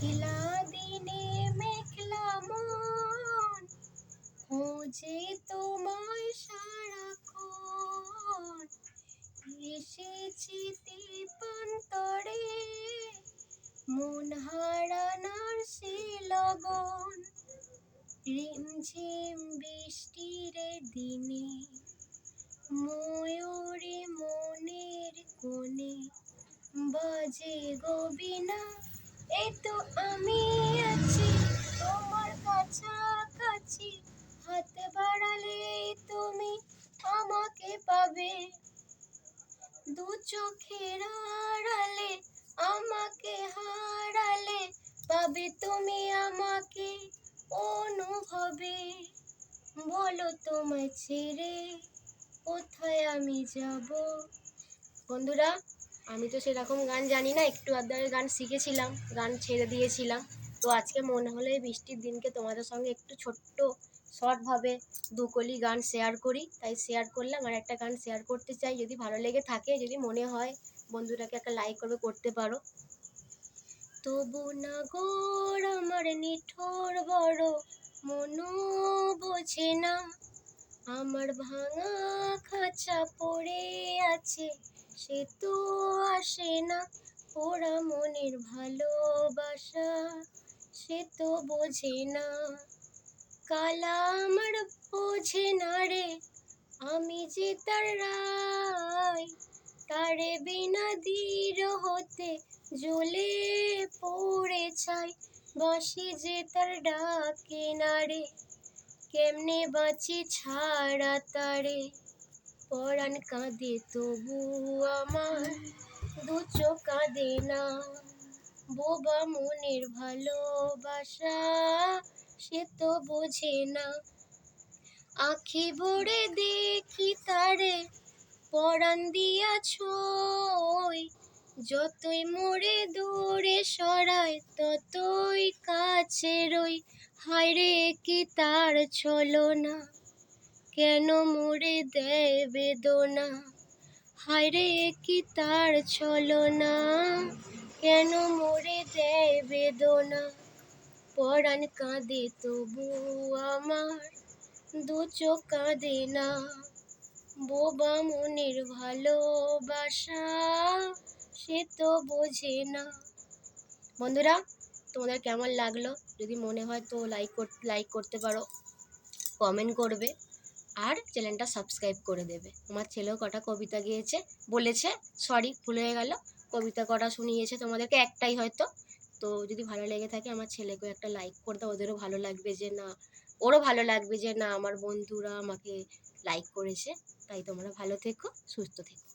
মেঘলা দিনে মেঘলা মন খোঁজে তোমায় সারাক্ষণ। এসেছি তেপান্তরে মন হারানোর সে লগন। রিমঝিম বৃষ্টির দিনে ময়ূরী মনের কোণে বাজে গো বীণা। এই তো আমি আছি তোমার কাছাকাছি, হাত বাড়ালে তুমি আমাকে পাবে। দু চোখের আড়ালে আমাকে হারালে পাবে তুমি আমাকে অনুভবে। বলো তোমায় ছেড়ে কোথায় আমি যাব। বন্ধুরা, আমি তো সেরকম গান জানি না, একটু আধটু গান শিখেছিলাম, গান ছেড়ে দিয়েছিলাম। তো আজকে মনে হলো এই বৃষ্টির দিনকে তোমাদের সঙ্গে একটু ছোট্ট শর্টভাবে দুকলি গান শেয়ার করি, তাই শেয়ার করলাম। আর একটা গান শেয়ার করতে চাই, যদি ভালো লেগে থাকে, যদি মনে হয় বন্ধুটাকে একটা লাইক করতে পারো। তবু না গোর আমার নিঠোর বড় মনও বোঝে না, আমার ভাঙা খাঁচা পড়ে আছে সে তো আসে না। পোড়া মনের ভালোবাসা সে তো বোঝে না। কালা আমার বোঝে না রে, আমি যে তার রাই, তারে বিনা দৃঢ় হতে জ্বলে পড়ে ছাই। বাঁশি যে তার ডাকে না রে, কেমনে বাঁচি ছাড়া তারে। পরাণ কাঁদে তবু আমার দু চোখ কাঁদে না, বোবা মনের ভালোবাসা সে তো বোঝে না। আখি ভরে দেখি তারে পরাণ দিয়া ছই, যতই মোরে দূরে সরায় ততই কাছে রই। হায় রে কি তার ছলনা, কেন মোরে দেয় বেদনা। হায় রে কি তার ছলনা, কেন মোরে দেয় বেদনা। পরাণ কাঁদে তবু আমার দু চোখ কাঁদে না, বোবা মনের ভালোবাসা সে তো বোঝে না। বন্ধুরা, তোমাদের কেমন লাগলো? যদি মনে হয় তো লাইক করতে পারো, কমেন্ট করবে, আর চ্যানেলটা সাবস্ক্রাইব করে দেবে। আমার ছেলেও কটা কবিতা বলেছে, সরি ভুল হয়ে গেল, কবিতা কটা শুনিয়েছে তোমাদেরকে, একটাই হয়তো। তো যদি ভালো লেগে থাকে আমার ছেলেকেও একটা লাইক করে দাও, ওরও ভালো লাগবে যে না আমার বন্ধুরা আমাকে লাইক করেছে। তাই তোমরা ভালো থেকো, সুস্থ থেকো।